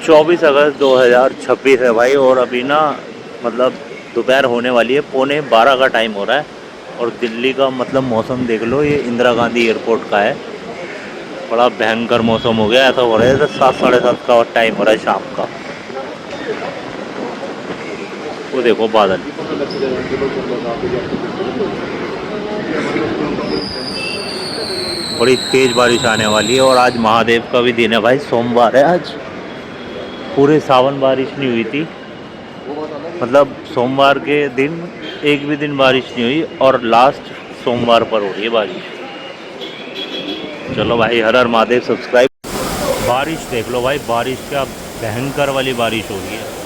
24 अगस्त 2026 है भाई। और अभी ना मतलब दोपहर होने वाली है, पौने 12 का टाइम हो रहा है। और दिल्ली का मतलब मौसम देख लो, ये इंदिरा गांधी एयरपोर्ट का है। बड़ा भयंकर मौसम हो गया, ऐसा हो रहा है जैसे 7 साढ़े 7 का टाइम हो रहा है शाम का। वो देखो बादल, बड़ी तेज बारिश आने वाली है। और आज महादेव का भी दिन है भाई, सोमवार है आज। पूरे सावन बारिश नहीं हुई थी, मतलब सोमवार के दिन एक भी दिन बारिश नहीं हुई, और लास्ट सोमवार पर हो रही है बारिश। चलो भाई, हर हर महादेव। सब्सक्राइब। बारिश देख लो भाई, बारिश क्या भयंकर वाली बारिश हो रही है।